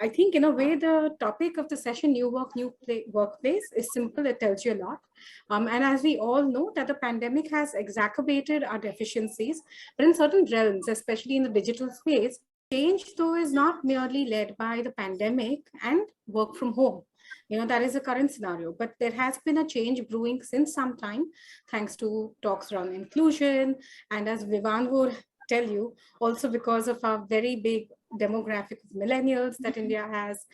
I think in a way, the topic of the session, New Work, Workplace, is simple. It tells you a lot. And as we all know, that the pandemic has exacerbated our deficiencies, but in certain realms, especially in the digital space, change, though, is not merely led by the pandemic and work from home. That is the current scenario, but there has been a change brewing since some time, thanks to talks around inclusion. And as Vivan would tell you, also because of our very big demographic of millennials that India has.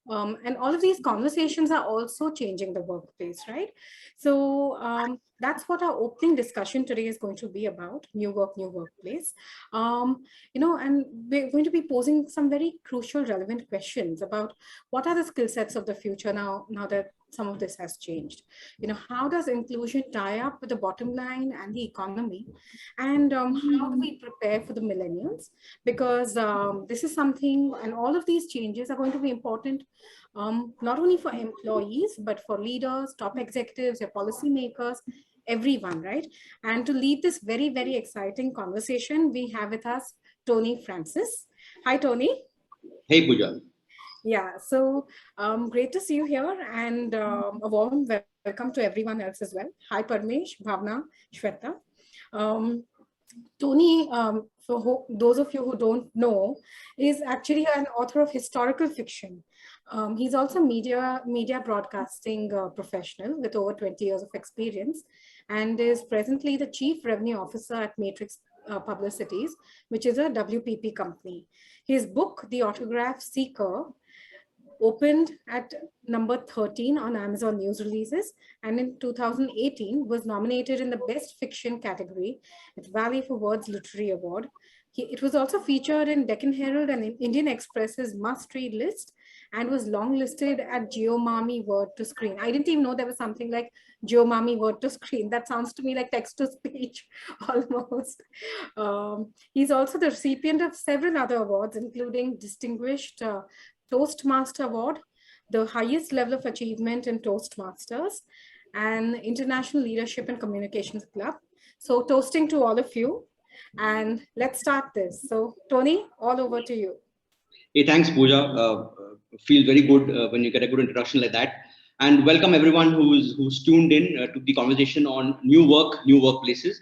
And all of these conversations are also changing the workplace, right? So that's what our opening discussion today is going to be about, new work, new workplace. And we're going to be posing some very crucial, relevant questions about what are the skill sets of the future now that some of this has changed. How does inclusion tie up with the bottom line and the economy? And how do we prepare for the millennials? Because this is something, and all of these changes are going to be important, not only for employees, but for leaders, top executives, your policymakers, everyone, right? And to lead this very, very exciting conversation, we have with us Tony Francis. Hi, Tony. Hey, Pooja. Yeah, so great to see you here, and a warm welcome to everyone else as well. Hi, Parmesh, Bhavna, Sweta. Tony, for those of you who don't know, is actually an author of historical fiction. He's also media broadcasting professional with over 20 years of experience, and is presently the Chief Revenue Officer at Matrix Publicities, which is a WPP company. His book, The Autograph Seeker, opened at number 13 on Amazon News Releases, and in 2018 was nominated in the Best Fiction category at Valley for Words Literary Award. It was also featured in Deccan Herald and in Indian Express's must-read list, and was longlisted at Geomami Word to Screen. I didn't even know there was something like Geomami Word to Screen. That sounds to me like text-to-speech almost. He's also the recipient of several other awards, including Distinguished Toastmaster Award, the highest level of achievement in Toastmasters, and International Leadership and Communications Club. So toasting to all of you, and let's start this. So Tony, all over to you. Hey, thanks, Pooja. Feel very good when you get a good introduction like that. And welcome everyone who's tuned in to the conversation on new work, new workplaces.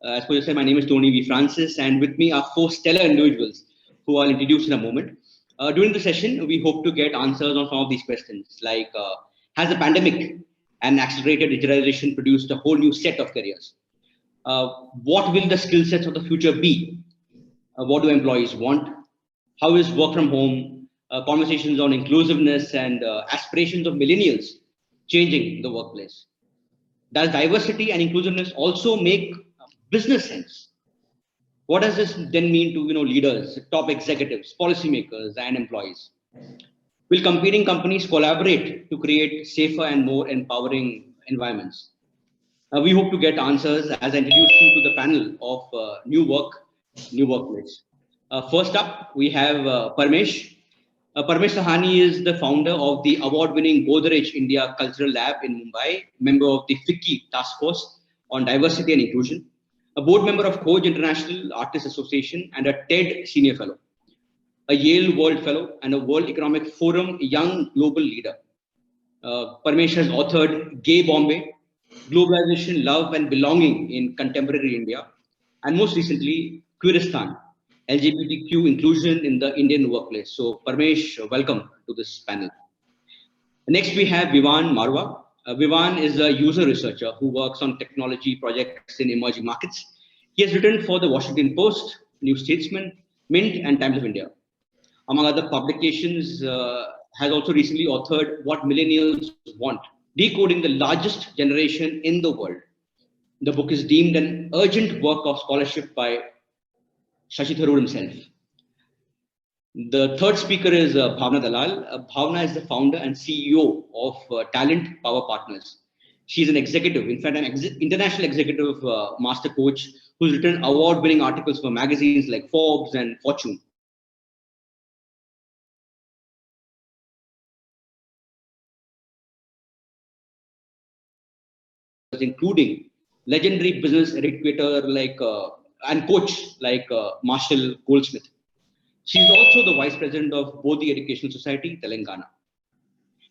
As Pooja said, my name is Tony V. Francis, and with me are four stellar individuals who I'll introduce in a moment. During the session, we hope to get answers on some of these questions, like has the pandemic and accelerated digitalization produced a whole new set of careers? What will the skill sets of the future be? What do employees want? How is work from home, conversations on inclusiveness and aspirations of millennials changing the workplace? Does diversity and inclusiveness also make business sense? What does this then mean to leaders, top executives, policymakers, and employees? Will competing companies collaborate to create safer and more empowering environments? We hope to get answers as I introduce you to the panel of New Work, New Workplace. First up, we have Parmesh. Parmesh Shahani is the founder of the award-winning Godrej India Culture Lab in Mumbai, member of the FICCI Task Force on Diversity and Inclusion, a board member of Khoj International Artists Association, and a TED Senior Fellow, a Yale World Fellow, and a World Economic Forum Young Global Leader. Parmesh has authored Gay Bombay, Globalization, Love and Belonging in Contemporary India, and most recently, Queeristan, LGBTQ Inclusion in the Indian Workplace. So, Parmesh, welcome to this panel. Next, we have Vivan Marwaha. Vivan is a user researcher who works on technology projects in emerging markets. He has written for the Washington Post, New Statesman, Mint, and Times of India. Among other publications, has also recently authored What Millennials Want, Decoding the Largest Generation in the World. The book is deemed an urgent work of scholarship by Shashi Tharoor himself. The third speaker is Bhavna Dalal. Bhavna is the founder and CEO of Talent Power Partners. She's an executive, in fact, an international executive master coach who's written award-winning articles for magazines like Forbes and Fortune. Including legendary business educator and coach like Marshall Goldsmith. She is also the Vice President of Bodhi Education Society, Telangana.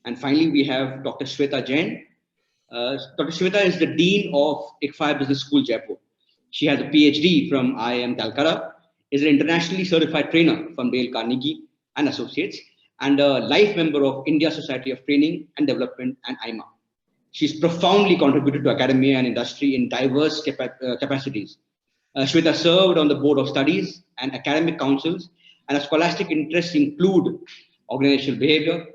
And finally, we have Dr. Sweta Jain. Dr. Sweta is the Dean of ICFI Business School, Jaipur. She has a PhD from IIM Calcutta, is an internationally certified trainer from Dale Carnegie and Associates, and a life member of India Society of Training and Development and IMA. She's profoundly contributed to academia and industry in diverse capacities. Sweta served on the Board of Studies and academic councils, and her scholastic interests include organizational behavior,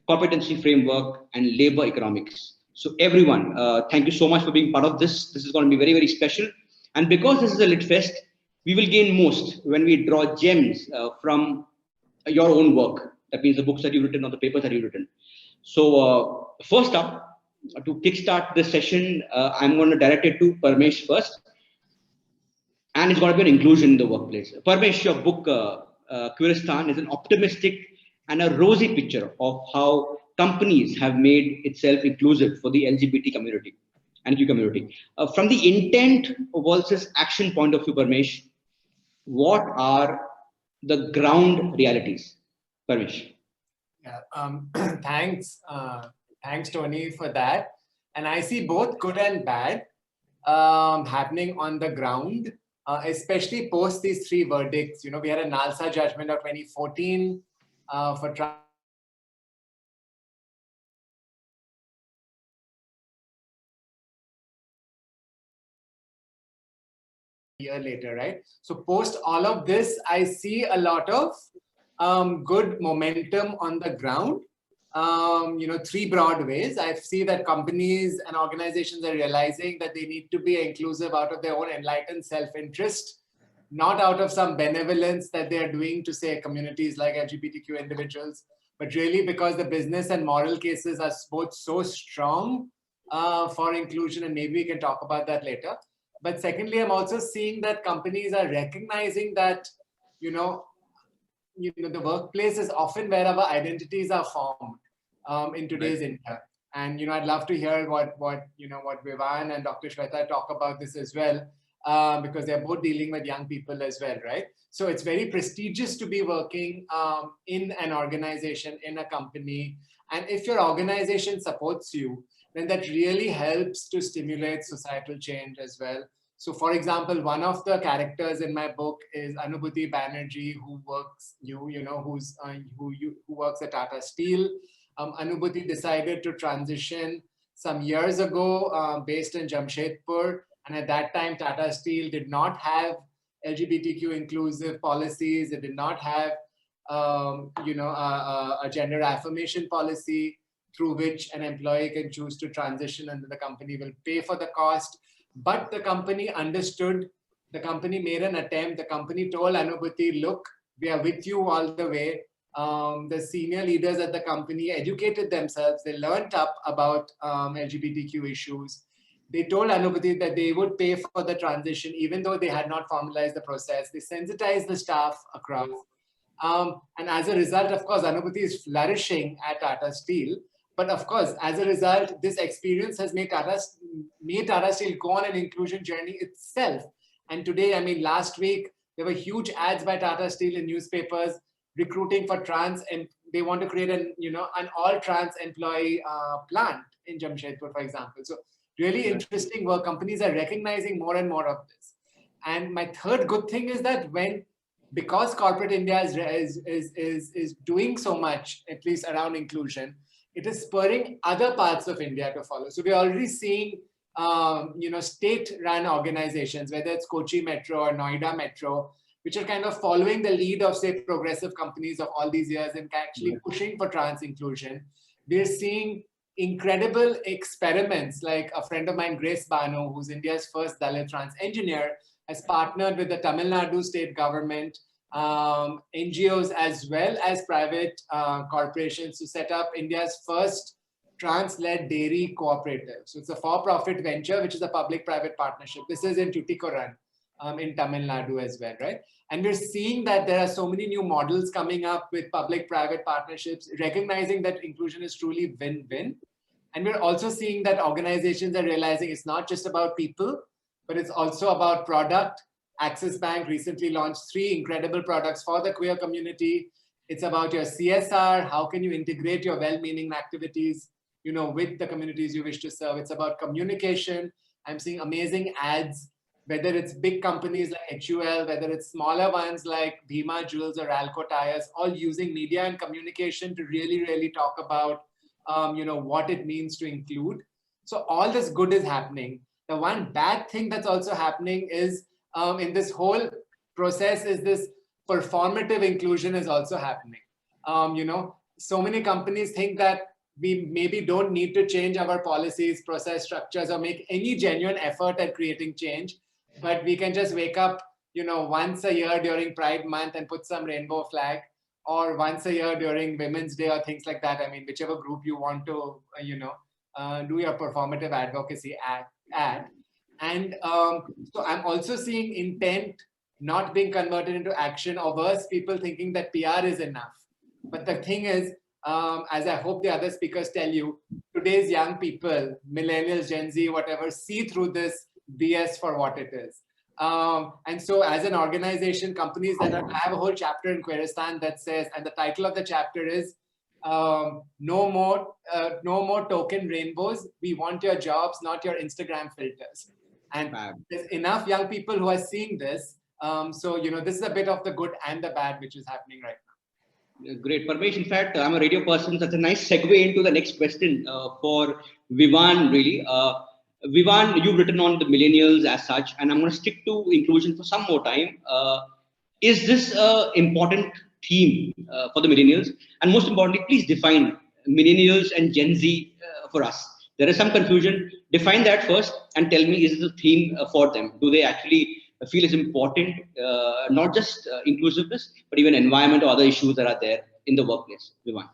competency framework, and labor economics. So everyone, thank you so much for being part of this. This is going to be very, very special. And because this is a Lit Fest, we will gain most when we draw gems from your own work. That means the books that you've written or the papers that you've written. So first up, to kickstart this session, I'm going to direct it to Parmesh first. And it's got to be an inclusion in the workplace. Parmesh, your book, Queeristan, is an optimistic and a rosy picture of how companies have made itself inclusive for the LGBT community and Q community. From the intent versus action point of view, Parmesh, what are the ground realities? Parmesh. Yeah, thanks, Tony, for that. And I see both good and bad happening on the ground. Especially post these three verdicts. You know, we had a NALSA judgment of 2014 for a year later, right? So post all of this, I see a lot of good momentum on the ground. Three broad ways. I see that companies and organizations are realizing that they need to be inclusive out of their own enlightened self-interest, not out of some benevolence that they are doing to, say, communities like LGBTQ individuals, but really because the business and moral cases are both so strong for inclusion, and maybe we can talk about that later. But secondly, I'm also seeing that companies are recognizing that, the workplace is often where our identities are formed in today's India. And I'd love to hear what Vivan and Dr. Swetha talk about this as well, because they're both dealing with young people as well, right? So it's very prestigious to be working in an organization, in a company, and if your organization supports you, then that really helps to stimulate societal change as well. So, for example, one of the characters in my book is Anubhuti Banerjee, who works, who works at Tata Steel. Anubhuti decided to transition some years ago, based in Jamshedpur, and at that time, Tata Steel did not have LGBTQ inclusive policies. It did not have, a gender affirmation policy through which an employee can choose to transition, and the company will pay for the cost. But the company understood, the company made an attempt, the company told Anubhuti, look, we are with you all the way. The senior leaders at the company educated themselves, they learned up about LGBTQ issues. They told Anubhuti that they would pay for the transition, even though they had not formalized the process. They sensitized the staff across. And as a result, of course, Anubhuti is flourishing at Tata Steel. But of course, as a result, this experience has made Tata Steel go on an inclusion journey itself. And today, I mean, last week, there were huge ads by Tata Steel in newspapers recruiting for trans, and they want to create an all trans employee plant in Jamshedpur, for example. So really interesting work. Companies are recognizing more and more of this. And my third good thing is that because corporate India is doing so much, at least around inclusion, it is spurring other parts of India to follow. So we're already seeing, state-run organizations, whether it's Kochi Metro or Noida Metro, which are kind of following the lead of, say, progressive companies of all these years and actually pushing for trans inclusion. We're seeing incredible experiments, like a friend of mine, Grace Banu, who's India's first Dalit trans engineer, has partnered with the Tamil Nadu state government, NGOs, as well as private corporations to set up India's first trans-led dairy cooperative. So it's a for-profit venture, which is a public-private partnership. This is in Tuticorin, in Tamil Nadu as well, right? And we're seeing that there are so many new models coming up with public-private partnerships, recognizing that inclusion is truly win-win. And we're also seeing that organizations are realizing it's not just about people, but it's also about product Axis Bank recently launched 3 incredible products for the queer community. It's about your CSR. How can you integrate your well-meaning activities, with the communities you wish to serve? It's about communication. I'm seeing amazing ads, whether it's big companies like HUL, whether it's smaller ones like Bhima Jewels or Alco Tires, all using media and communication to really, really talk about, what it means to include. So all this good is happening. The one bad thing that's also happening is in this whole process is this performative inclusion is also happening. So many companies think that we maybe don't need to change our policies, process structures, or make any genuine effort at creating change, but we can just wake up, once a year during Pride Month and put some rainbow flag, or once a year during Women's Day or things like that. I mean, whichever group you want to, do your performative advocacy at. And so I'm also seeing intent not being converted into action, or worse, people thinking that PR is enough. But the thing is, as I hope the other speakers tell you, today's young people, millennials, Gen Z, whatever, see through this BS for what it is. And so as an organization, companies I have a whole chapter in Queeristan that says, and the title of the chapter is, no more token rainbows. We want your jobs, not your Instagram filters. And there's enough young people who are seeing this. So, this is a bit of the good and the bad, which is happening right now. Great, Parmesh. In fact, I'm a radio person. That's a nice segue into the next question for Vivan, really. Vivan, you've written on the millennials as such, and I'm going to stick to inclusion for some more time. Is this an important theme for the millennials? And most importantly, please define millennials and Gen Z for us. There is some confusion. Define that first and tell me, is this a theme for them? Do they actually feel is important, not just inclusiveness, but even environment or other issues that are there in the workplace? Vivan.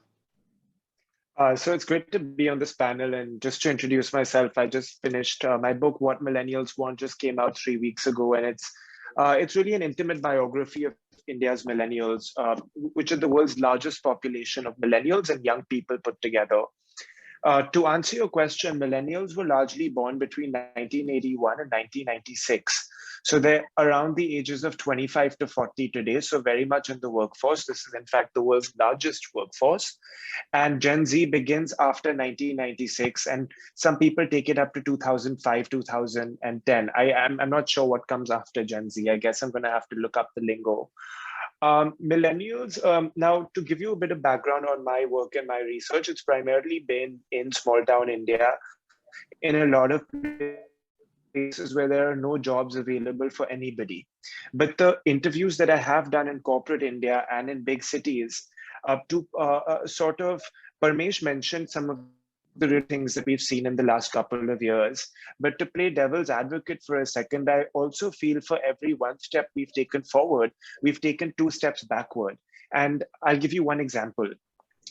So it's great to be on this panel, and just to introduce myself, I just finished my book, What Millennials Want, just came out 3 weeks ago, and it's really an intimate biography of India's millennials, which are the world's largest population of millennials and young people put together. To answer your question, millennials were largely born between 1981 and 1996. So they're around the ages of 25 to 40 today, so very much in the workforce. This is in fact the world's largest workforce. And Gen Z begins after 1996, and some people take it up to 2005, 2010. I'm not sure what comes after Gen Z. I guess I'm gonna have to look up the lingo. Millennials, now to give you a bit of background on my work and my research, it's primarily been in small town India, in a lot of places where there are no jobs available for anybody. But the interviews that I have done in corporate India and in big cities, sort of, Parmesh mentioned some of the real things that we've seen in the last couple of years. But to play devil's advocate for a second, I also feel for every one step we've taken forward, we've taken 2 steps backward. And I'll give you one example.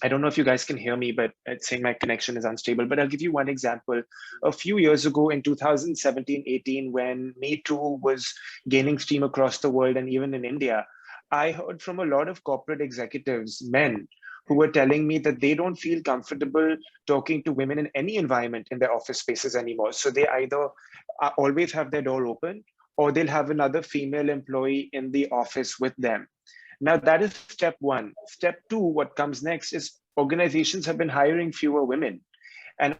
I don't know if you guys can hear me, but it's saying my connection is unstable. But I'll give you one example. A few years ago in 2017-18, when Me Too was gaining steam across the world and even in India, I heard from a lot of corporate executives, men, who were telling me that they don't feel comfortable talking to women in any environment in their office spaces anymore. So they either always have their door open, or they'll have another female employee in the office with them. Now that is step 1. Step 2, what comes next is organizations have been hiring fewer women. And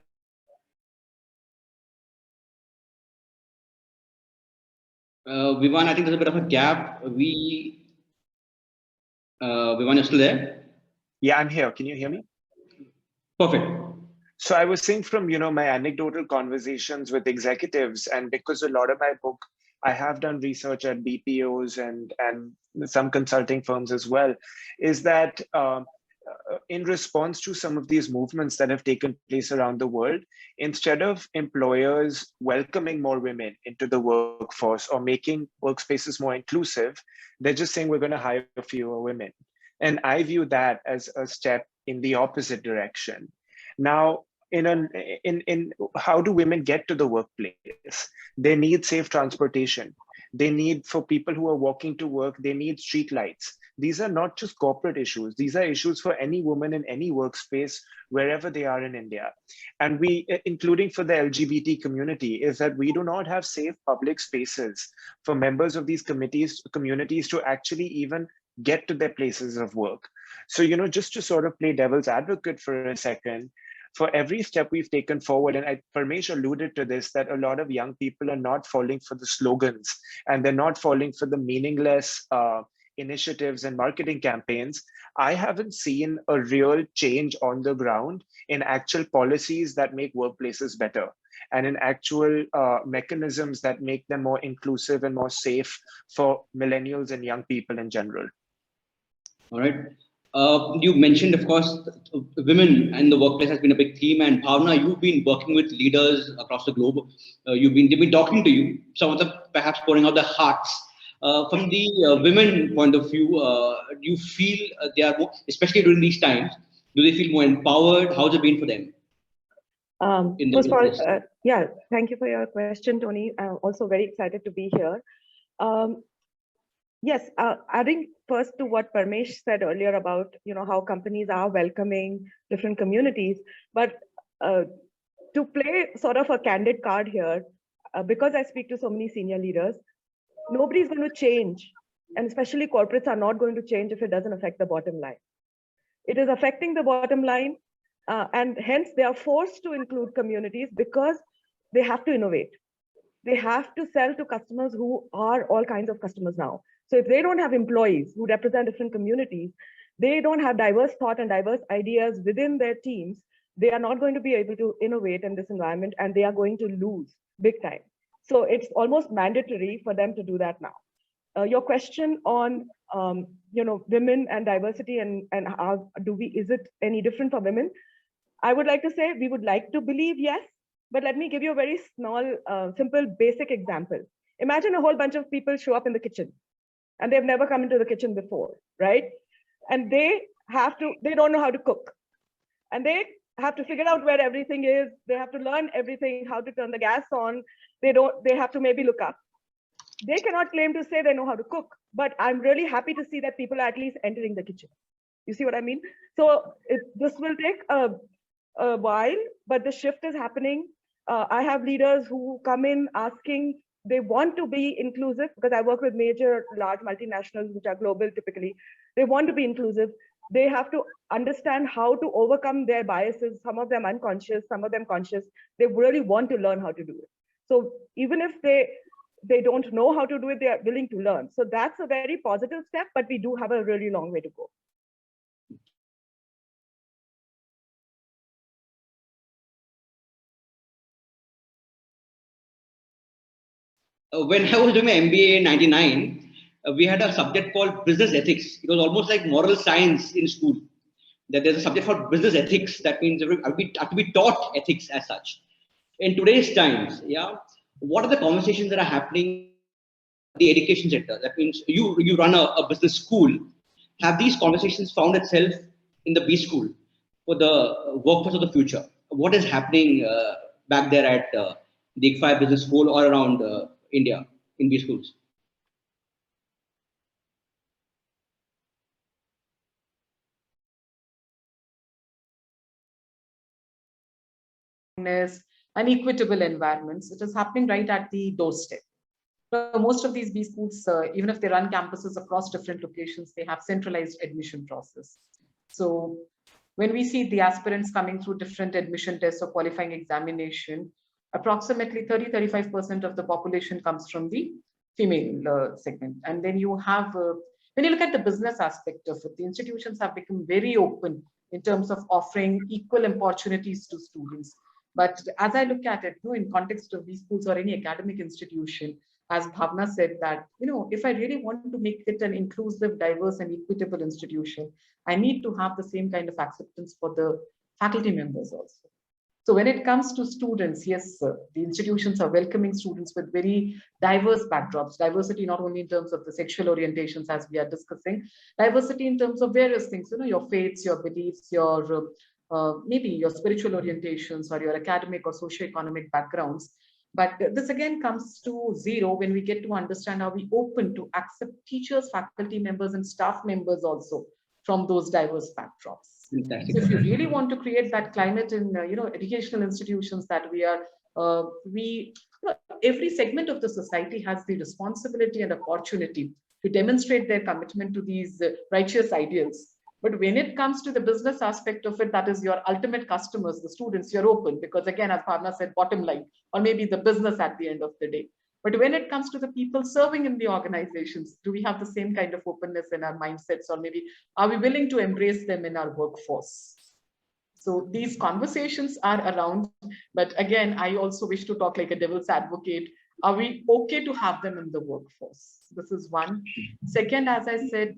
Vivan, I think there's a bit of a gap. Vivan, you're still there? yeah, I'm here. Can you hear me? Perfect. So I was saying from, my anecdotal conversations with executives, and because a lot of my book, I have done research at BPOs and some consulting firms as well, is that in response to some of these movements that have taken place around the world, instead of employers welcoming more women into the workforce or making workspaces more inclusive, they're just saying we're going to hire fewer women. And I view that as a step in the opposite direction. Now, in how do women get to the workplace? They need safe transportation. They need, for people who are walking to work, they need street lights. These are not just corporate issues. These are issues for any woman in any workspace, wherever they are in India. And we, including for the LGBT community, is that we do not have safe public spaces for members of these communities to actually even get to their places of work. So, just to sort of play devil's advocate for a second, for every step we've taken forward, and Parmesh alluded to this, that a lot of young people are not falling for the slogans and they're not falling for the meaningless initiatives and marketing campaigns. I haven't seen a real change on the ground in actual policies that make workplaces better and in actual mechanisms that make them more inclusive and more safe for millennials and young people in general. All right. You mentioned, of course, women and the workplace has been a big theme. And Bhavna, you've been working with leaders across the globe. They've been talking to you, some of them perhaps pouring out their hearts. From the women point of view, do you feel they are more, especially during these times, do they feel more empowered? How's it been for them? First of all, yeah, thank you for your question, Tony. I'm also very excited to be here. Yes, adding first to what Parmesh said earlier about how companies are welcoming different communities, but to play sort of a candid card here, because I speak to so many senior leaders, nobody's going to change, and especially corporates are not going to change if it doesn't affect the bottom line. It is affecting the bottom line, and hence they are forced to include communities because they have to innovate. They have to sell to customers who are all kinds of customers now. So if they don't have employees who represent different communities, they don't have diverse thought and diverse ideas within their teams, they are not going to be able to innovate in this environment, and they are going to lose big time. So it's almost mandatory for them to do that now. Your question on women and diversity and how is it any different for women? I would like to say we would like to believe yes, but let me give you a very small, simple, basic example. Imagine a whole bunch of people show up in the kitchen and they've never come into the kitchen before, right? And they don't know how to cook. And they have to figure out where everything is. They have to learn everything, how to turn the gas on. They have to maybe look up. They cannot claim to say they know how to cook, but I'm really happy to see that people are at least entering the kitchen. You see what I mean? So this will take a while, but the shift is happening. I have leaders who come in asking, they want to be inclusive, because I work with major, large multinationals, which are global typically. They want to be inclusive. They have to understand how to overcome their biases, some of them unconscious, some of them conscious. They really want to learn how to do it. So even if they don't know how to do it, they are willing to learn. So that's a very positive step, but we do have a really long way to go. When I was doing my MBA in '99, we had a subject called business ethics. It was almost like moral science in school. That there's a subject called business ethics. That means have to be taught ethics as such. In today's times, what are the conversations that are happening in the education sector? That means you run a business school. Have these conversations found itself in the B school for the workforce of the future? What is happening back there at the ICFI Business School or around India in B schools? And equitable environments. It is happening right at the doorstep. So most of these B schools, even if they run campuses across different locations, they have centralized admission process. So when we see the aspirants coming through different admission tests or qualifying examination, approximately 30-35% of the population comes from the female segment. And then you have, when you look at the business aspect of it, the institutions have become very open in terms of offering equal opportunities to students. But as I look at it, in context of these schools or any academic institution, as Bhavna said that, if I really want to make it an inclusive, diverse and equitable institution, I need to have the same kind of acceptance for the faculty members also. So when it comes to students, yes, sir, the institutions are welcoming students with very diverse backdrops, diversity not only in terms of the sexual orientations as we are discussing, diversity in terms of various things, your faiths, your beliefs, your maybe your spiritual orientations or your academic or socioeconomic backgrounds. But this again comes to zero when we get to understand, are we open to accept teachers, faculty members, and staff members also from those diverse backdrops. Fantastic. So if you really want to create that climate in educational institutions that we are, every segment of the society has the responsibility and opportunity to demonstrate their commitment to these righteous ideals. But when it comes to the business aspect of it, that is your ultimate customers, the students, you're open because again, as Bhavna said, bottom line, or maybe the business at the end of the day. But when it comes to the people serving in the organizations, do we have the same kind of openness in our mindsets, or maybe are we willing to embrace them in our workforce? So these conversations are around, but again, I also wish to talk like a devil's advocate. Are we okay to have them in the workforce? This is one. Second, as I said,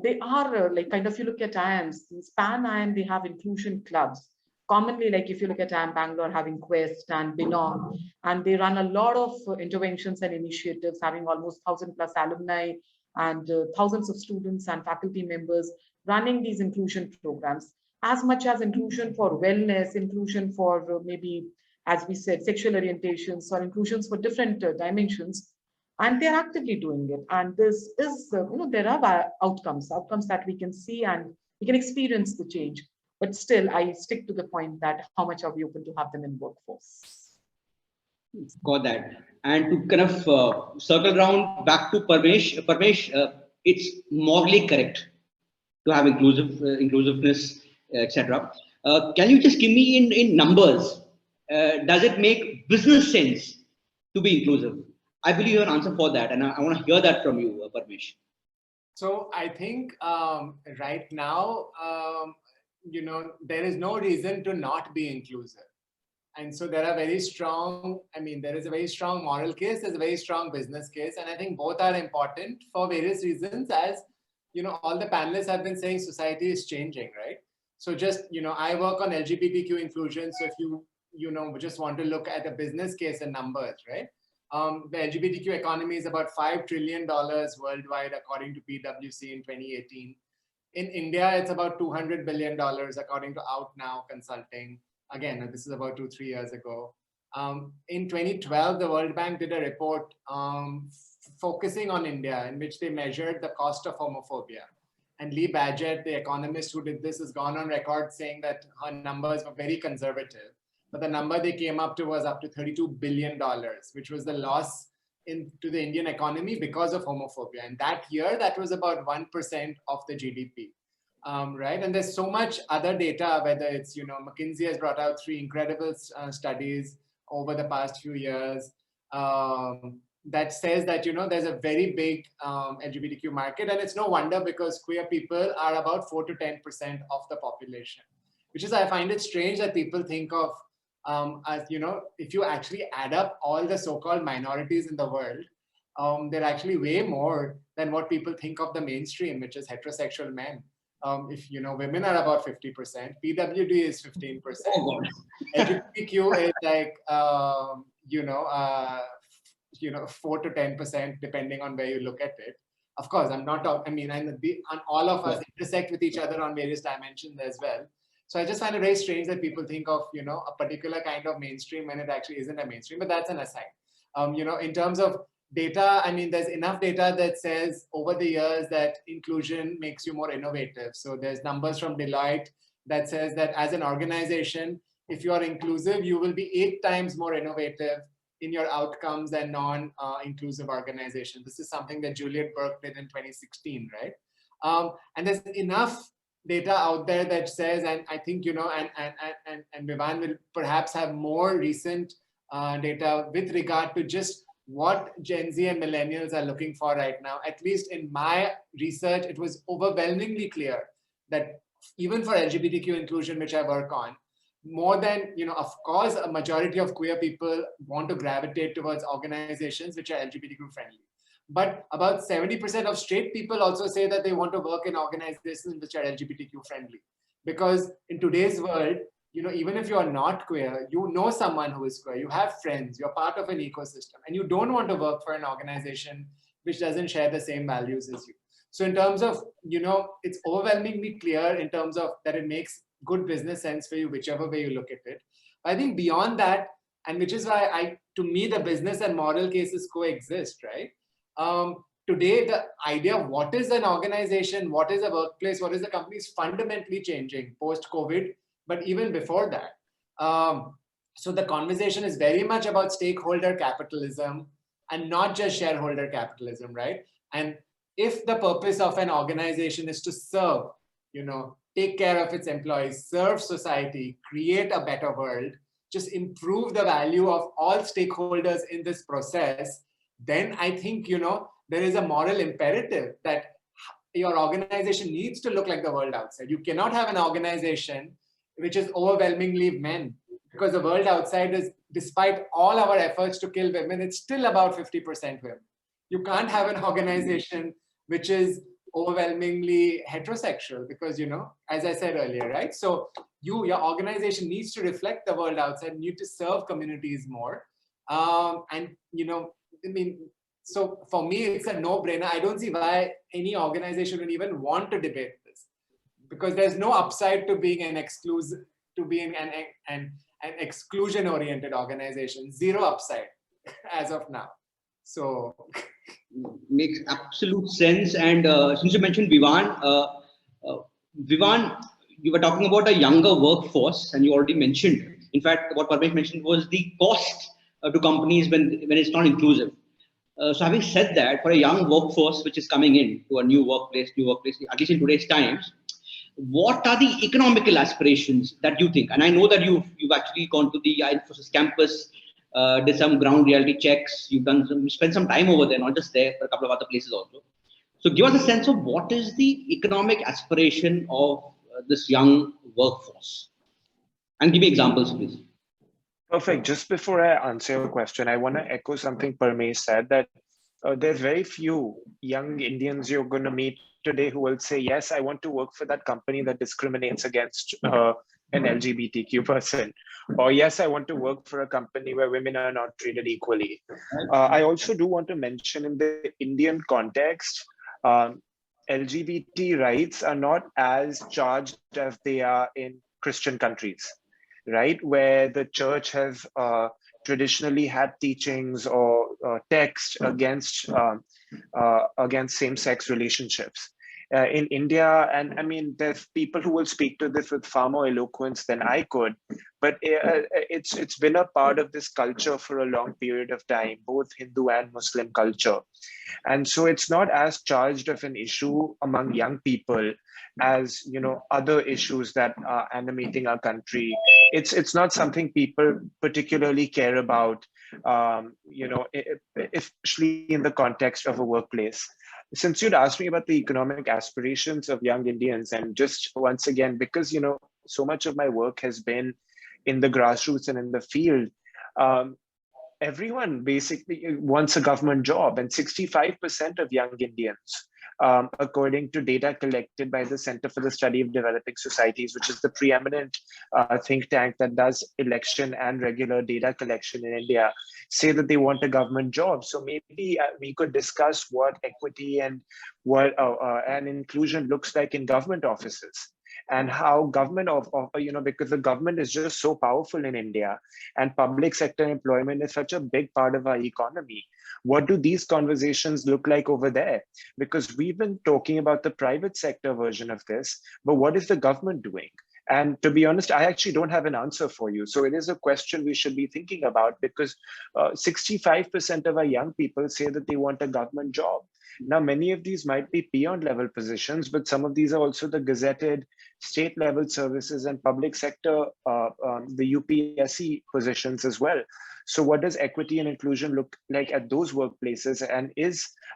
they are like kind of, you look at IIMs, Span IIM, they have inclusion clubs. Commonly, like if you look at IIM Bangalore having Quest and Belong, and they run a lot of interventions and initiatives, having almost 1,000+ alumni and thousands of students and faculty members running these inclusion programs, as much as inclusion for wellness, inclusion for maybe, as we said, sexual orientations, or inclusions for different dimensions. And they're actively doing it. And this is, there are outcomes that we can see and we can experience the change. But still, I stick to the point that how much are we open to have them in workforce? Got that. And to kind of circle around back to Parmesh, it's morally correct to have inclusiveness, etc. Can you just give me in numbers? Does it make business sense to be inclusive? I believe you have an answer for that, and I want to hear that from you, Parmesh. So I think right now, there is no reason to not be inclusive. And so there are very strong, there is a very strong moral case, there's a very strong business case. And I think both are important for various reasons. As, all the panelists have been saying, society is changing, right? So just, I work on LGBTQ inclusion. So if you just want to look at the business case and numbers, right? The LGBTQ economy is about $5 trillion worldwide, according to PwC in 2018. In India, it's about $200 billion, according to Out Now Consulting. Again, this is about 2-3 years ago. In 2012, the World Bank did a report focusing on India, in which they measured the cost of homophobia. And Lee Badgett, the economist who did this, has gone on record saying that her numbers were very conservative. But the number they came up to was up to $32 billion, which was the loss to the Indian economy because of homophobia. And that year, that was about 1% of the GDP, right? And there's so much other data, whether it's, McKinsey has brought out 3 incredible studies over the past few years that says that, there's a very big LGBTQ market. And it's no wonder, because queer people are about 4 to 10% of the population, which is, I find it strange that people think of as, if you actually add up all the so-called minorities in the world, they're actually way more than what people think of the mainstream, which is heterosexual men. If, women are about 50%, PWD is 15%, LGBTQ is like, 4 to 10%, depending on where you look at it. Of course, I'm not talking, and all of us intersect with each other on various dimensions as well. So I just find it very strange that people think of, a particular kind of mainstream when it actually isn't a mainstream, but that's an aside. In terms of data, there's enough data that says over the years that inclusion makes you more innovative. So there's numbers from Deloitte that says that as an organization, if you are inclusive, you will be 8 times more innovative in your outcomes than non-inclusive organizations. This is something that Juliet Burke did in 2016, right? And there's enough data out there that says, and I think, and Vivan will perhaps have more recent data with regard to just what Gen Z and millennials are looking for right now. At least in my research, it was overwhelmingly clear that even for LGBTQ inclusion, which I work on, more than, of course, a majority of queer people want to gravitate towards organizations which are LGBTQ friendly. But about 70% of straight people also say that they want to work in organizations which are LGBTQ friendly. Because in today's world, even if you are not queer, you know someone who is queer, you have friends, you're part of an ecosystem, and you don't want to work for an organization which doesn't share the same values as you. So in terms of, it's overwhelmingly clear in terms of that it makes good business sense for you, whichever way you look at it. I think beyond that, And which is why to me, the business and moral cases coexist, right? Today, the idea of what is an organization, what is a workplace, what is the company is fundamentally changing post-COVID, but even before that. So the conversation is very much about stakeholder capitalism and not just shareholder capitalism, right? And if the purpose of an organization is to serve, take care of its employees, serve society, create a better world, just improve the value of all stakeholders in this process, then I think, there is a moral imperative that your organization needs to look like the world outside. You cannot have an organization which is overwhelmingly men, because the world outside is, despite all our efforts to kill women, it's still about 50% women. You can't have an organization which is overwhelmingly heterosexual because, as I said earlier, right? So your organization needs to reflect the world outside, need to serve communities more. So for me, it's a no-brainer. I don't see why any organization would even want to debate this, because there's no upside to being an exclusion-oriented organization. Zero upside as of now. So makes absolute sense. And since you mentioned Vivan, you were talking about a younger workforce, and you already mentioned, in fact, what Parmesh mentioned was the cost to companies when it's not inclusive. So having said that, for a young workforce which is coming in to a new workplace, at least in today's times, what are the economical aspirations that you think? And I know that you've actually gone to the Infosys campus, did some ground reality checks. You spent some time over there, not just there, but a couple of other places also. So give us a sense of what is the economic aspiration of this young workforce, and give me examples, please. Perfect. Just before I answer your question, I want to echo something Parmesh said, that there's very few young Indians you're going to meet today who will say, yes, I want to work for that company that discriminates against an LGBTQ person, or yes, I want to work for a company where women are not treated equally. I also do want to mention, in the Indian context, LGBT rights are not as charged as they are in Christian countries, right? Where the church has traditionally had teachings or text against same-sex relationships. In India, and I mean, there's people who will speak to this with far more eloquence than I could, but it's been a part of this culture for a long period of time, both Hindu and Muslim culture. And so it's not as charged of an issue among young people as, other issues that are animating our country. It's not something people particularly care about, especially in the context of a workplace. Since you'd asked me about the economic aspirations of young Indians, and just once again, because, so much of my work has been in the grassroots and in the field, everyone basically wants a government job, and 65% of young Indians, according to data collected by the Center for the Study of Developing Societies, which is the preeminent think tank that does election and regular data collection in India, say that they want a government job. So maybe we could discuss what equity and what and inclusion looks like in government offices, and how government because the government is just so powerful in India, and public sector employment is such a big part of our economy. What do these conversations look like over there? Because we've been talking about the private sector version of this, but what is the government doing? And to be honest, I actually don't have an answer for you. So it is a question we should be thinking about, because 65% of our young people say that they want a government job. Now, many of these might be peon level positions, but some of these are also the gazetted state level services and public sector, the UPSC positions as well. So what does equity and inclusion look like at those workplaces? And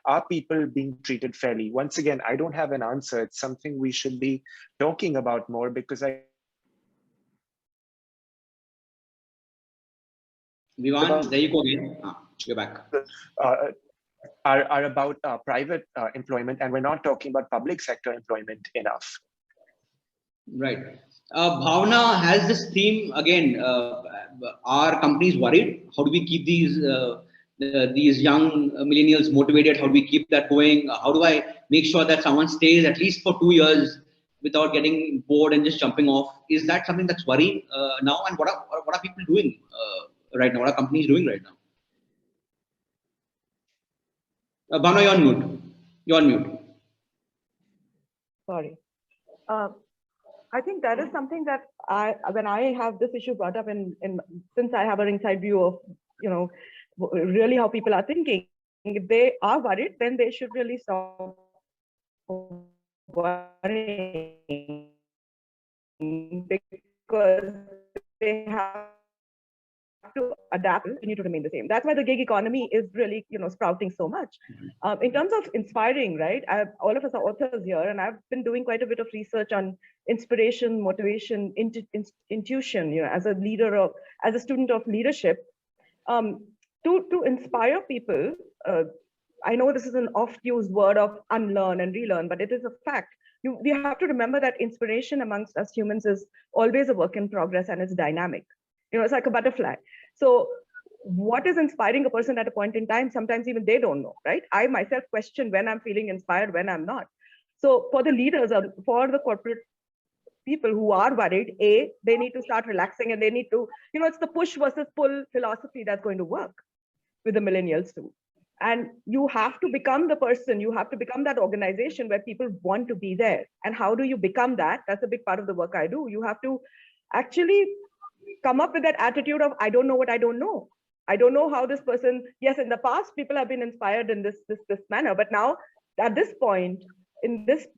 are people being treated fairly? Once again, I don't have an answer. It's something we should be talking about more, because Vivan, there you go again. You're back. Are about private employment, and we're not talking about public sector employment enough. Right. Bhavna has this theme again. Are companies worried? How do we keep these young millennials motivated? How do we keep that going? How do I make sure that someone stays at least for 2 years without getting bored and just jumping off? Is that something that's worrying now? And what are people doing right now? What are companies doing right now? Bhavna, you're on mute. You're on mute. Sorry. I think that is something that when I have this issue brought up since I have an inside view of, really how people are thinking, if they are worried, then they should really stop worrying, because they have to adapt, continue to remain the same. That's why the gig economy is really, sprouting so much. In terms of inspiring, right? All of us are authors here, and I've been doing quite a bit of research on inspiration, motivation, intuition. As a leader as a student of leadership, to inspire people. I know this is an oft-used word of unlearn and relearn, but it is a fact. We have to remember that inspiration amongst us humans is always a work in progress, and it's dynamic. It's like a butterfly. So what is inspiring a person at a point in time? Sometimes even they don't know, right? I myself question when I'm feeling inspired, when I'm not. So for the leaders, for the corporate people who are worried, they need to start relaxing, and they need to, it's the push versus pull philosophy that's going to work with the millennials too. And you have to become the person, you have to become that organization where people want to be there. And how do you become that? That's a big part of the work I do. You have to actually come up with that attitude of, I don't know what I don't know. I don't know how this person, yes, in the past, people have been inspired in this manner, but now at this point,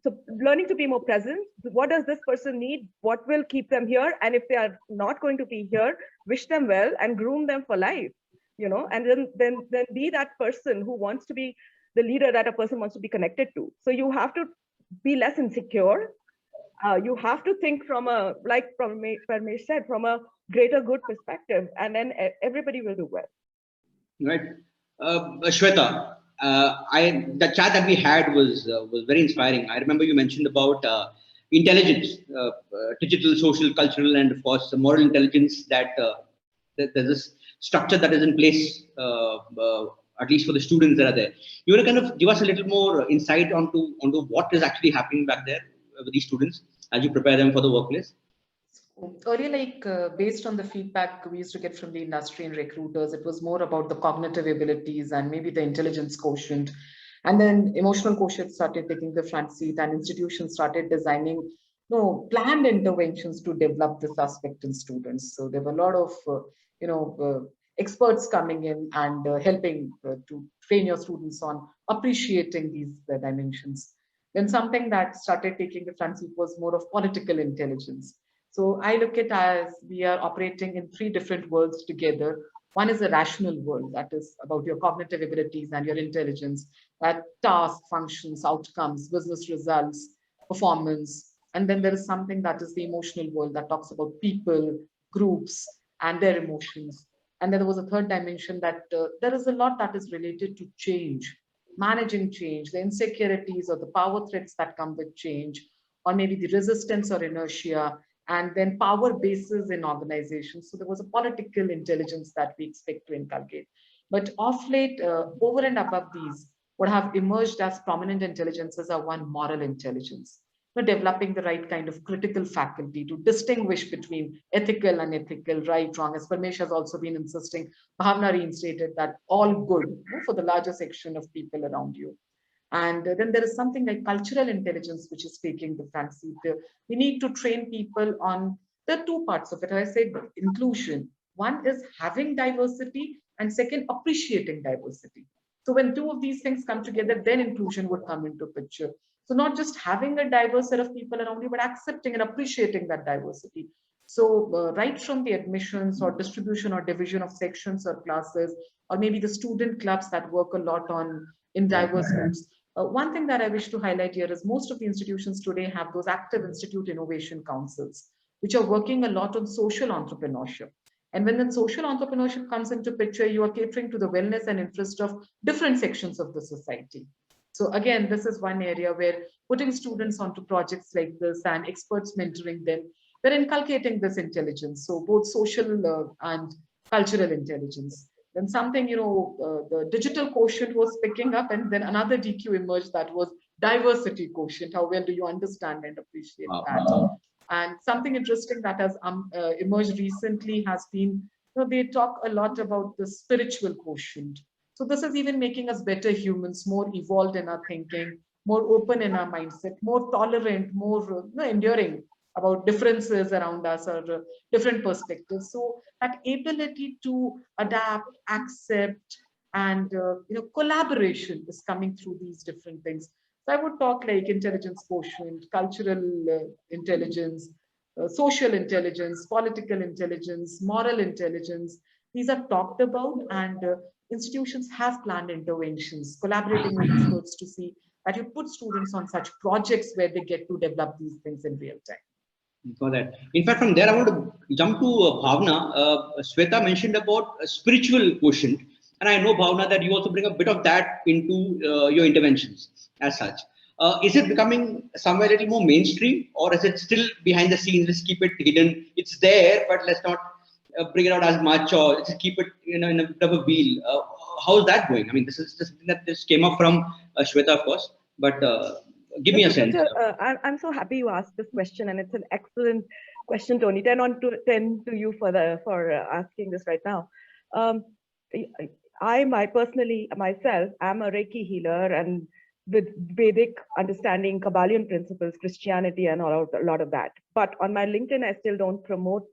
so learning to be more present, what does this person need? What will keep them here? And if they are not going to be here, wish them well and groom them for life, and then be that person who wants to be the leader that a person wants to be connected to. So you have to be less insecure. You have to think from like Parmesh said, from a greater good perspective, and then everybody will do well. Right. Sweta, the chat that we had was very inspiring. I remember you mentioned about intelligence, digital, social, cultural, and of course, the moral intelligence that there's this structure that is in place, at least for the students that are there. You want to kind of give us a little more insight onto what is actually happening back there with these students as you prepare them for the workplace? Earlier, based on the feedback we used to get from the industry and recruiters, it was more about the cognitive abilities and maybe the intelligence quotient. And then emotional quotient started taking the front seat, and institutions started designing planned interventions to develop this aspect in students. So there were a lot of experts coming in and helping to train your students on appreciating these dimensions. Then something that started taking the front seat was more of political intelligence. So I look at it as we are operating in 3 different worlds together. One is a rational world, that is about your cognitive abilities and your intelligence, that task, functions, outcomes, business results, performance. And then there is something that is the emotional world that talks about people, groups, and their emotions. And then there was a third dimension that there is a lot that is related to change, managing change, the insecurities or the power threats that come with change, or maybe the resistance or inertia, and then power bases in organizations. So there was a political intelligence that we expect to inculcate. But of late, over and above these, what have emerged as prominent intelligences are one, moral intelligence. Developing the right kind of critical faculty to distinguish between ethical, unethical, right, wrong. As Parmesh has also been insisting, Bhavna reinstated that all good for the larger section of people around you. And then there is something like cultural intelligence, which is taking the front seat. We need to train people on the 2 parts of it. I say inclusion. One is having diversity, and second, appreciating diversity. So when 2 of these things come together, then inclusion would come into picture. So not just having a diverse set of people around you, but accepting and appreciating that diversity. So right from the admissions or distribution or division of sections or classes, or maybe the student clubs that work a lot on in diverse groups. One thing that I wish to highlight here is most of the institutions today have those active institute innovation councils, which are working a lot on social entrepreneurship. And when that social entrepreneurship comes into picture, you are catering to the wellness and interest of different sections of the society. So again, this is one area where putting students onto projects like this and experts mentoring them, they're inculcating this intelligence. So both social and cultural intelligence. Then something, the digital quotient was picking up, and then another DQ emerged that was diversity quotient. How well do you understand and appreciate that? And something interesting that has emerged recently has been they talk a lot about the spiritual quotient. So this is even making us better humans, more evolved in our thinking, more open in our mindset, more tolerant, more enduring about differences around us or different perspectives. So that ability to adapt, accept, and collaboration is coming through these different things. So I would talk like intelligence quotient, cultural intelligence, social intelligence, political intelligence, moral intelligence. These are talked about, and institutions have planned interventions, collaborating with experts to see that you put students on such projects where they get to develop these things in real time. For that. In fact, from there, I want to jump to Bhavna. Sweta mentioned about a spiritual quotient. And I know, Bhavna, that you also bring a bit of that into your interventions as such. Is it becoming somewhere a little more mainstream, or is it still behind the scenes? Let's keep it hidden. It's there, but let's not bring it out as much, or let's keep it in a bit of a wheel. How's that going? I mean, this is just something that this came up from Sweta, of course, but give me a sense. I'm so happy you asked this question, and it's an excellent question, Tony. 10 on 10 to you for asking this right now. Personally myself, I'm a Reiki healer, and with Vedic understanding, Kabbalion principles, Christianity, and a lot of that. But on my LinkedIn, I still don't promote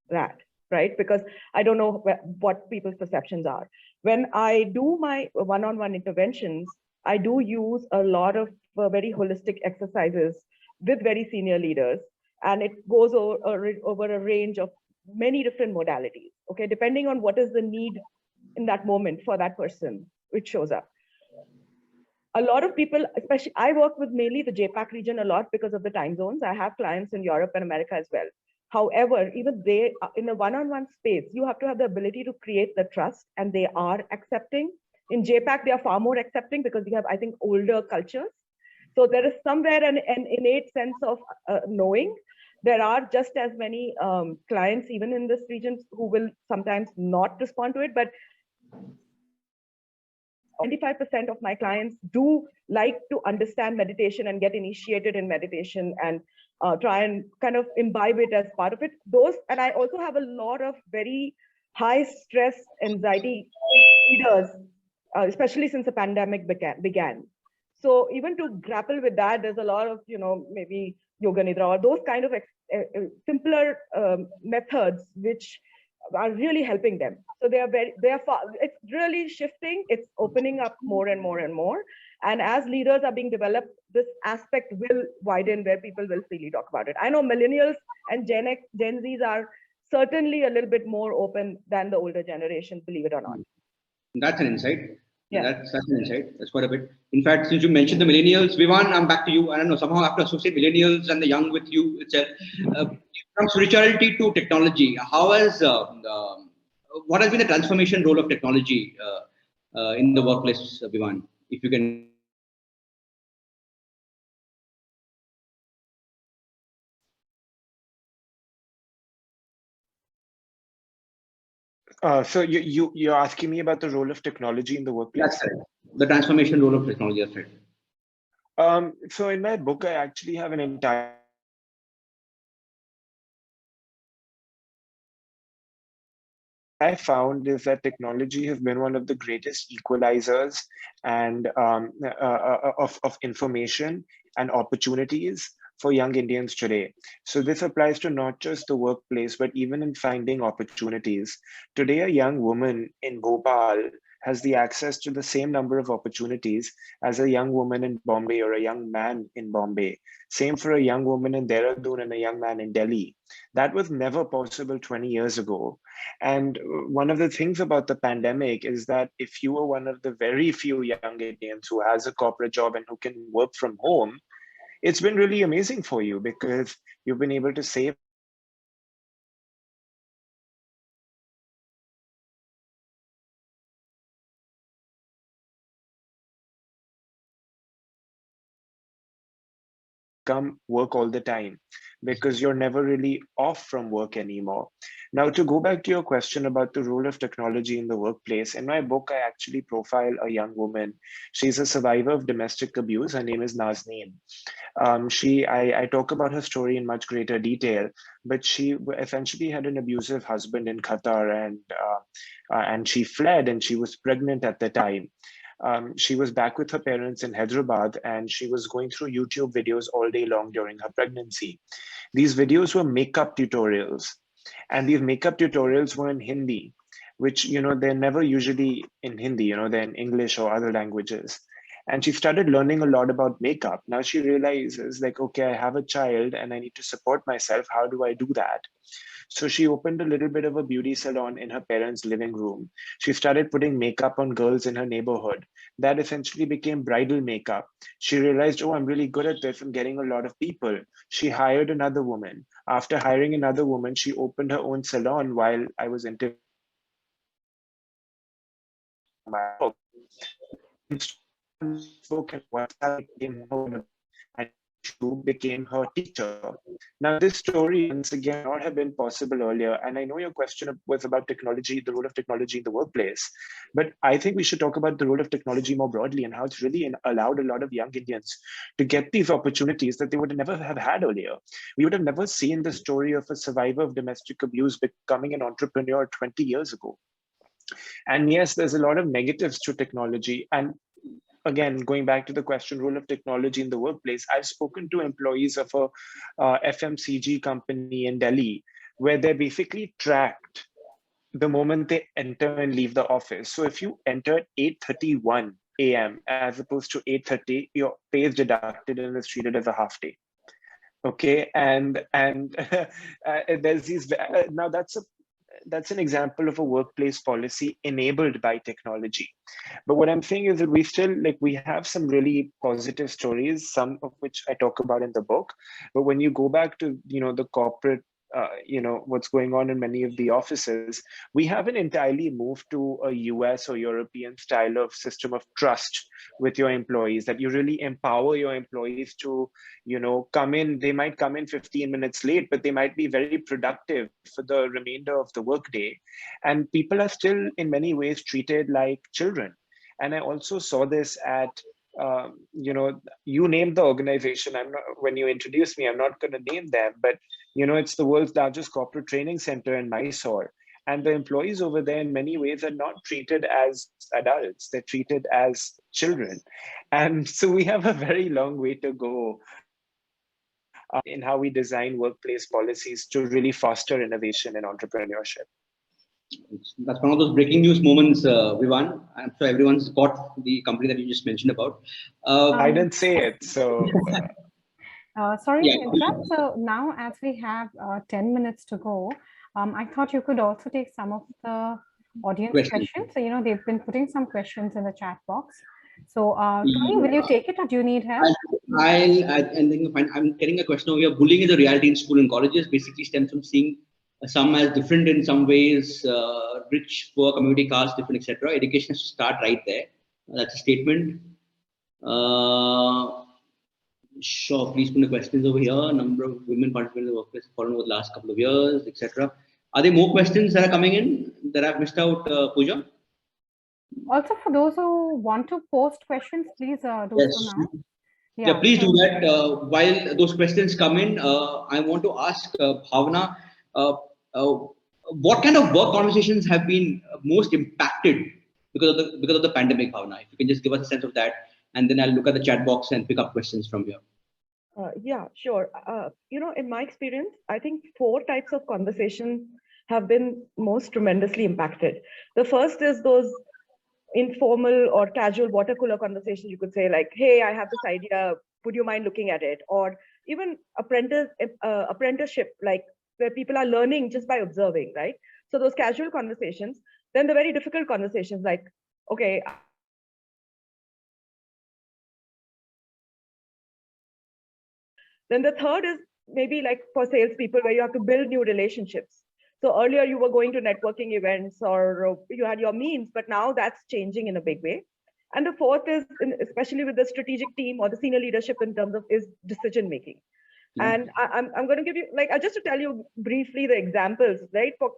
that, right? Because I don't know what people's perceptions are. When I do my one-on-one interventions, I do use a lot of very holistic exercises with very senior leaders, and it goes over a range of many different modalities, okay, depending on what is the need in that moment for that person, which shows up. A lot of people, especially, I work with mainly the JPAC region a lot because of the time zones. I have clients in Europe and America as well. However, even they, in a one-on-one space, you have to have the ability to create the trust, and they are accepting. In JPAC, they are far more accepting because we have, I think, older cultures. So there is somewhere an innate sense of knowing. There are just as many clients, even in this region, who will sometimes not respond to it, but 25% of my clients do like to understand meditation and get initiated in meditation and try and kind of imbibe it as part of it. And I also have a lot of very high stress, anxiety leaders, especially since the pandemic began. So even to grapple with that, there's a lot of, maybe yoga nidra or those kind of simpler methods which are really helping them. So it's really shifting. It's opening up more and more and more. And as leaders are being developed, this aspect will widen where people will freely talk about it. I know millennials and Gen Zs are certainly a little bit more open than the older generation, believe it or not. That's an insight. Yeah. That's an insight. That's quite a bit. In fact, since you mentioned the millennials, Vivan, I'm back to you. I don't know, somehow I have to associate millennials and the young with you itself. From spirituality to technology, what has been the transformation role of technology in the workplace, Vivan? If you can. So you're asking me about the role of technology in the workplace? That's right. The transformation role of technology, that's right. So in my book, I actually have an entire I found is that technology has been one of the greatest equalizers and of information and opportunities for young Indians today. So this applies to not just the workplace, but even in finding opportunities. Today, a young woman in Bhopal has the access to the same number of opportunities as a young woman in Bombay or a young man in Bombay. Same for a young woman in Dehradun and a young man in Delhi. That was never possible 20 years ago. And one of the things about the pandemic is that if you are one of the very few young Indians who has a corporate job and who can work from home, it's been really amazing for you because you've been able to save become work all the time because you're never really off from work anymore. Now, to go back to your question about the role of technology in the workplace, in my book, I actually profile a young woman. She's a survivor of domestic abuse. Her name is Nazneen. I talk about her story in much greater detail, but she essentially had an abusive husband in Qatar, and she fled, and she was pregnant at the time. She was back with her parents in Hyderabad, and she was going through YouTube videos all day long during her pregnancy. These videos were makeup tutorials, and these makeup tutorials were in Hindi, which, they're never usually in Hindi, they're in English or other languages. And she started learning a lot about makeup. Now she realizes, like, okay, I have a child and I need to support myself. How do I do that? So she opened a little bit of a beauty salon in her parents' living room. She started putting makeup on girls in her neighborhood. That essentially became bridal makeup. She realized, oh, I'm really good at this. I'm getting a lot of people. She hired another woman. After hiring another woman, she opened her own salon while I was interviewing my book. Facebook and WhatsApp became her, and YouTube became her teacher. Now, this story, once again, would not have been possible earlier. And I know your question was about technology, the role of technology in the workplace. But I think we should talk about the role of technology more broadly and how it's really allowed a lot of young Indians to get these opportunities that they would never have had earlier. We would have never seen the story of a survivor of domestic abuse becoming an entrepreneur 20 years ago. And yes, there's a lot of negatives to technology. And again, going back to the question, role of technology in the workplace, I've spoken to employees of a FMCG company in Delhi, where they're basically tracked the moment they enter and leave the office. So if you enter at 8:31 a.m. as opposed to 8:30, your pay is deducted and is treated as a half day. Okay, and there's these, now that's an example of a workplace policy enabled by technology. But what I'm saying is that we have some really positive stories, some of which I talk about in the book. But when you go back to, the corporate, what's going on in many of the offices, we haven't entirely moved to a US or European style of system of trust with your employees, that you really empower your employees to, come in. They might come in 15 minutes late, but they might be very productive for the remainder of the workday. And people are still in many ways treated like children. And I also saw this at, you named the organization. When you introduced me, I'm not going to name them, but it's the world's largest corporate training center in Mysore. And the employees over there in many ways are not treated as adults, they're treated as children. And so we have a very long way to go in how we design workplace policies to really foster innovation and entrepreneurship. That's one of those breaking news moments, Vivan. I'm sure everyone's got the company that you just mentioned about. I didn't say it, so... Sorry to interrupt. So now, as we have 10 minutes to go, I thought you could also take some of the audience questions. So, they've been putting some questions in the chat box. So, Tony, will you take it or do you need help? I'm getting a question over here. Bullying is a reality in school and colleges. Basically stems from seeing some as different in some ways, rich, poor, community, caste, different, etc. Education has to start right there. That's a statement. Sure, please put the questions over here. Number of women participating in the workplace fallen over the last couple of years, etc. Are there more questions that are coming in that I've missed out, Pooja? Also, for those who want to post questions, please do so now. Yeah, please do that. While those questions come in, I want to ask Bhavna, what kind of work conversations have been most impacted because of the pandemic, Bhavna? If you can just give us a sense of that, and then I'll look at the chat box and pick up questions from here. Yeah, sure. In my experience, I think 4 types of conversation have been most tremendously impacted. The first is those informal or casual water cooler conversations, you could say, like, hey, I have this idea, would you mind looking at it? Or even apprenticeship, like where people are learning just by observing, right? So those casual conversations. Then the very difficult conversations, like, okay, then the third is maybe like for salespeople, where you have to build new relationships. So earlier you were going to networking events or you had your means, but now that's changing in a big way. And the fourth is, especially with the strategic team or the senior leadership in terms of is decision making. And I'm going to give you, like, just to tell you briefly the examples, right? For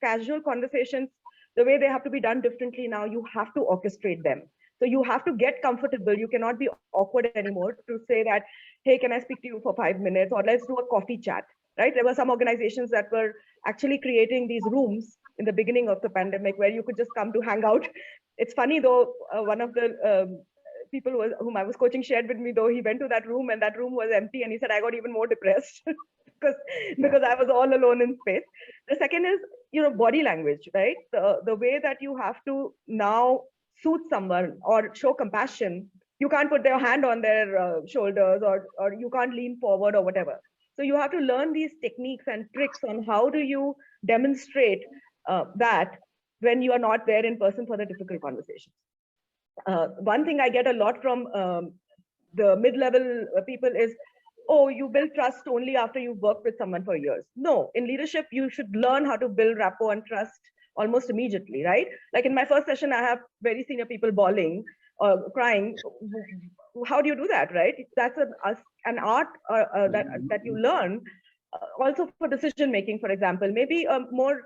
casual conversations, the way they have to be done differently now, you have to orchestrate them. So you have to get comfortable. You cannot be awkward anymore to say that, hey, can I speak to you for 5 minutes, or let's do a coffee chat, right? There were some organizations that were actually creating these rooms in the beginning of the pandemic where you could just come to hang out. It's funny though, one of the people whom I was coaching shared with me, though, he went to that room and that room was empty, and he said, I got even more depressed because I was all alone in space. The second is, body language, right? The way that you have to now soothe someone or show compassion. You can't put their hand on their shoulders, or you can't lean forward or whatever. So you have to learn these techniques and tricks on how do you demonstrate that when you are not there in person for the difficult conversations. One thing I get a lot from the mid-level people is, oh, you build trust only after you've worked with someone for years. No, in leadership, you should learn how to build rapport and trust almost immediately, right? Like in my first session, I have very senior people bawling or crying. How do you do that, right? That's an art that you learn. Also for decision making, for example, maybe a more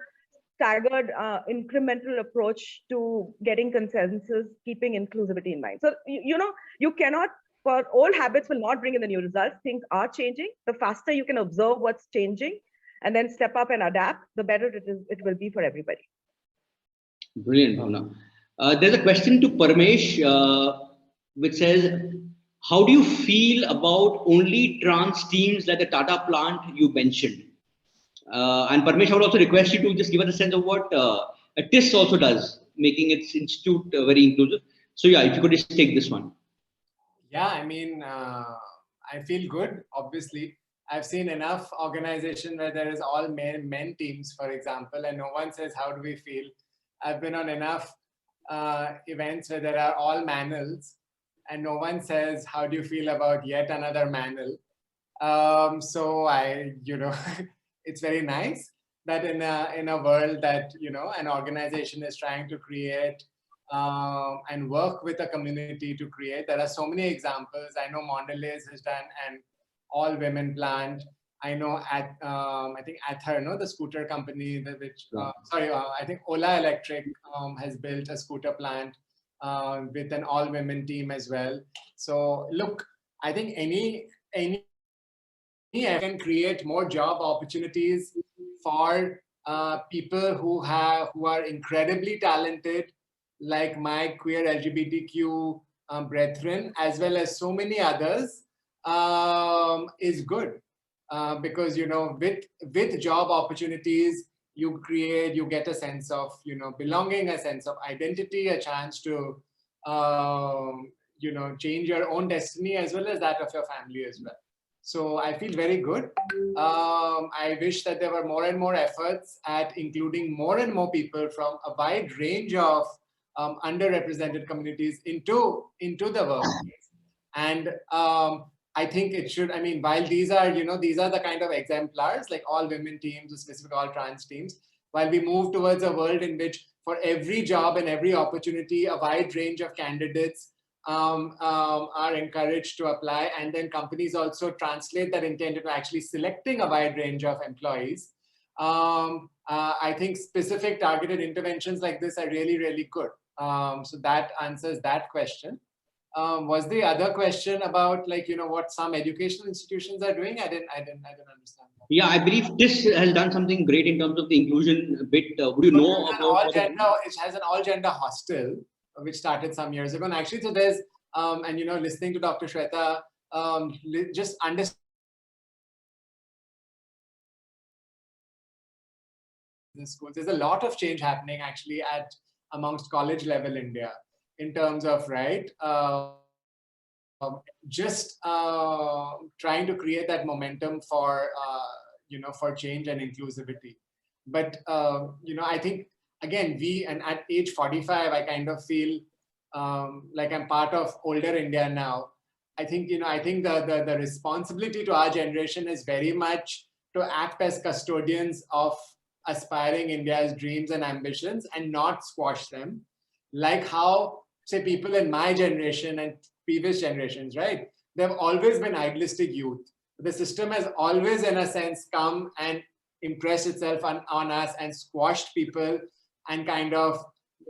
staggered incremental approach to getting consensus, keeping inclusivity in mind. So, you cannot, for old habits will not bring in the new results. Things are changing. The faster you can observe what's changing and then step up and adapt, the better it will be for everybody. Brilliant, Bhavna. There's a question to Parmesh, which says, how do you feel about only trans teams like the Tata plant you mentioned? And Parmesh, I would also request you to just give us a sense of what TIS also does, making its institute very inclusive. So yeah, if you could just take this one. Yeah, I mean, I feel good, obviously. I've seen enough organizations where there is all men teams, for example, and no one says, how do we feel? I've been on enough events where there are all manels, and no one says, how do you feel about yet another manel? So it's very nice that in a world that, an organization is trying to create and work with a community to create. There are so many examples. I know Mondelez has done an all-women plant. I know I think Ather, the scooter company, I think Ola Electric has built a scooter plant with an all-women team as well. So look, I think any can create more job opportunities for people who are incredibly talented, like my queer LGBTQ brethren, as well as so many others, is good. Because, with job opportunities, you get a sense of, belonging, a sense of identity, a chance to, change your own destiny as well as that of your family as well. So I feel very good. I wish that there were more and more efforts at including more and more people from a wide range of underrepresented communities into the workplace. And I think it should, while these are the kind of exemplars, like all women teams, specific all trans teams, while we move towards a world in which for every job and every opportunity, a wide range of candidates are encouraged to apply, and then companies also translate that intent into actually selecting a wide range of employees. I think specific targeted interventions like this are really, really good. So that answers that question. Was the other question about what some educational institutions are doing? I didn't understand that. Yeah, I believe this has done something great in terms of the inclusion bit. Would you know about it has an all-gender hostel, which started some years ago. And actually, so there's, listening to Dr. Sweta, just understand the schools. There's a lot of change happening actually amongst college level India in terms of, trying to create that momentum for, for change and inclusivity. But, I think, again, and at age 45, I kind of feel like I'm part of older India now. I think, the responsibility to our generation is very much to act as custodians of aspiring India's dreams and ambitions and not squash them. Like how say, people in my generation and previous generations, right? They've always been idealistic youth. The system has always, in a sense, come and impressed itself on us and squashed people and kind of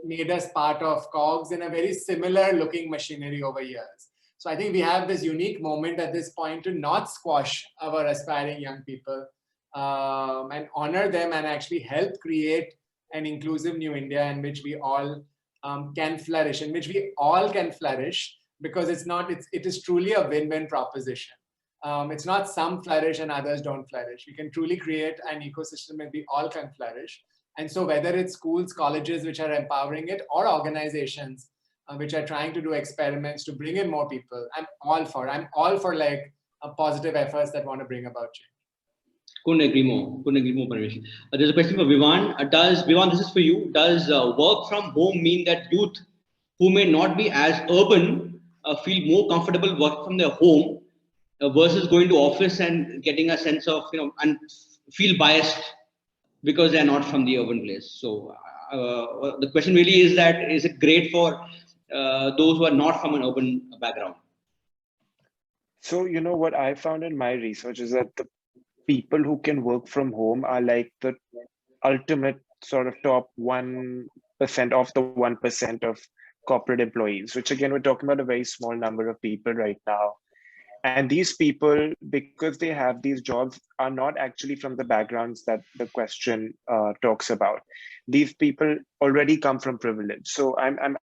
made us part of cogs in a very similar looking machinery over years. So I think we have this unique moment at this point to not squash our aspiring young people and honor them and actually help create an inclusive new India in which we all can flourish, in which we all can flourish, because it is truly a win-win proposition. It's not some flourish and others don't flourish. We can truly create an ecosystem where we all can flourish. And so whether it's schools, colleges which are empowering it, or organizations which are trying to do experiments to bring in more people, I'm all for like positive efforts that want to bring about change. Couldn't agree more. Couldn't agree more, Parmesh. There's a question for Vivan. Vivan, this is for you. Does work from home mean that youth who may not be as urban feel more comfortable working from their home versus going to office and getting a sense of, and feel biased because they're not from the urban place? So the question really is that, is it great for those who are not from an urban background? So, what I found in my research is that the people who can work from home are like the ultimate sort of top 1% of the 1% of corporate employees, which again, we're talking about a very small number of people right now. And these people, because they have these jobs, are not actually from the backgrounds that the question talks about. These people already come from privilege. So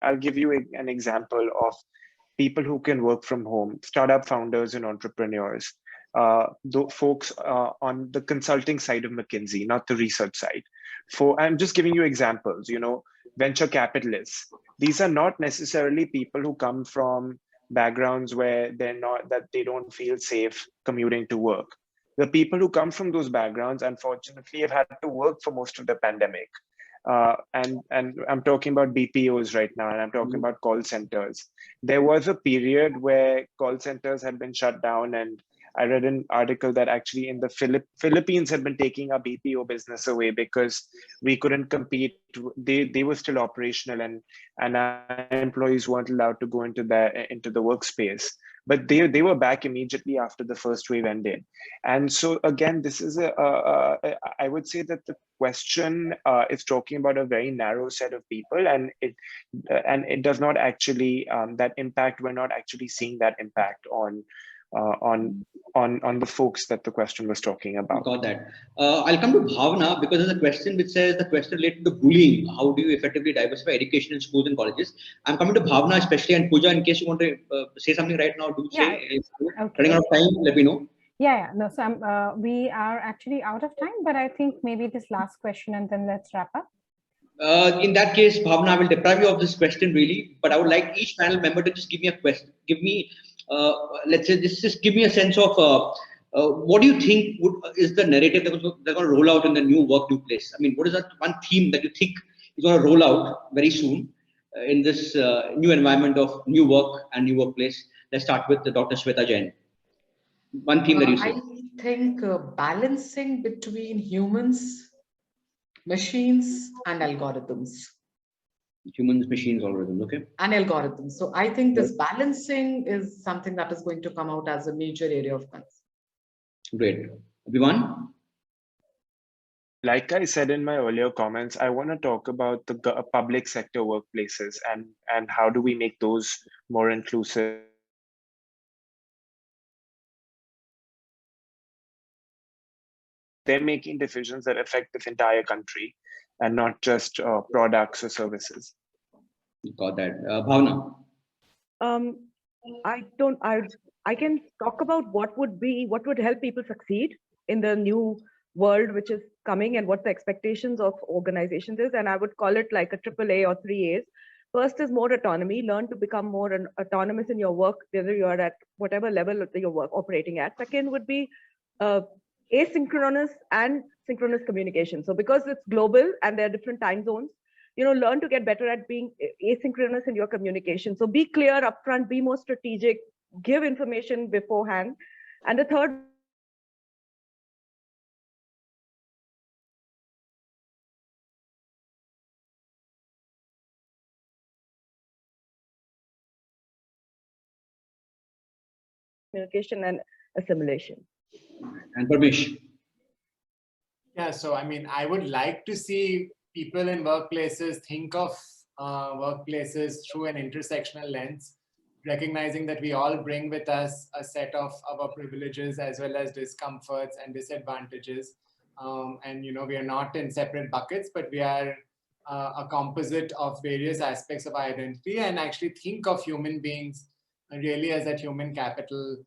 I'll give you an example of people who can work from home, startup founders and entrepreneurs, folks on the consulting side of McKinsey, not the research side. I'm just giving you examples, venture capitalists. These are not necessarily people who come from backgrounds where they don't feel safe commuting to work. The people who come from those backgrounds, unfortunately, have had to work for most of the pandemic. And I'm talking about BPOs right now, and I'm talking about call centers. There was a period where call centers had been shut down, and I read an article that actually in the Philippines had been taking our BPO business away because we couldn't compete. They were still operational, and our employees weren't allowed to go into the workspace. But they were back immediately after the first wave ended. And so again, this is I would say that the question is talking about a very narrow set of people, and it does not actually that impact. We're not actually seeing that impact on the folks that the question was talking about. Got that. I'll come to Bhavna because there's a question which says the question related to bullying. How do you effectively diversify education in schools and colleges? I'm coming to Bhavna especially, and Pooja, in case you want to say something right now, do say. If running out of time, let me know. Yeah. No, so we are actually out of time, but I think maybe this last question and then let's wrap up. In that case, Bhavna, I will deprive you of this question really, but I would like each panel member to just give me a question. Let's say, just give me a sense of what do you think is the narrative that's going to roll out in the new work, new place? I mean, what is that one theme that you think is going to roll out very soon in this new environment of new work and new workplace? Let's start with Dr. Sweta Jain. One theme that you see. I think balancing between humans, machines, and algorithms. Humans, machines, algorithms, okay. And algorithms. So I think this balancing is something that is going to come out as a major area of concern. Great. Vivan? Like I said in my earlier comments, I want to talk about the public sector workplaces and how do we make those more inclusive. They're making decisions that affect this entire country and not just products or services. Got that. Bhavna? I can talk about what would help people succeed in the new world which is coming and what the expectations of organizations is, and I would call it like a AAA or 3As. First is more autonomy. Learn to become more autonomous in your work, whether you're at whatever level of your work operating at. Second would be asynchronous and synchronous communication. So because it's global and there are different time zones, learn to get better at being asynchronous in your communication. So be clear upfront, be more strategic, give information beforehand. And the third communication and assimilation. And Parmesh. Yeah, so I mean, I would like to see people in workplaces think of workplaces through an intersectional lens, recognizing that we all bring with us a set of our privileges as well as discomforts and disadvantages. And, you know, we are not in separate buckets, but we are a composite of various aspects of our identity, and actually think of human beings really as that human capital,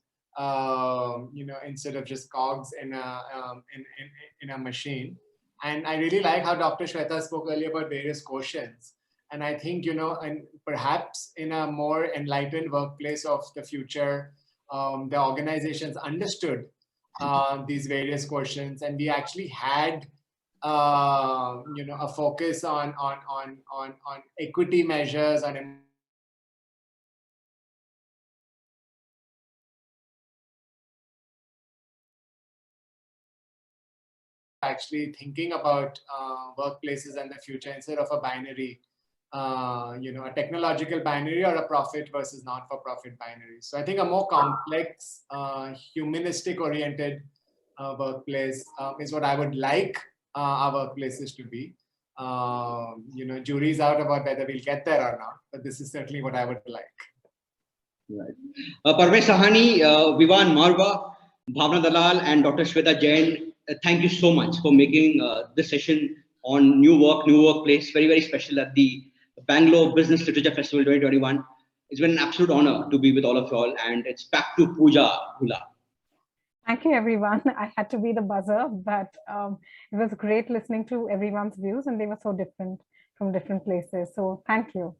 you know, instead of just cogs in a machine. And I really like how Dr. Sweta spoke earlier about various quotients. And I think, you know, and perhaps in a more enlightened workplace of the future, the organizations understood these various quotients, and we actually had, you know, a focus on equity measures, on actually thinking about workplaces and the future instead of a binary, you know, a technological binary or a profit versus not-for-profit binary. So I think a more complex, humanistic-oriented workplace is what I would like our workplaces to be. You know, jury's out about whether we'll get there or not, but this is certainly what I would like. Right. Parmesh Shahani, Vivan Marwaha, Bhavna Dalal, and Dr. Sweta Jain, thank you so much for making this session on new work, new workplace very, very special at the Bangalore Business Literature Festival 2021. It's been an absolute honor to be with all of you all, and it's back to Pooja Hula. Thank you, everyone. I had to be the buzzer, but it was great listening to everyone's views, and they were so different from different places. So thank you.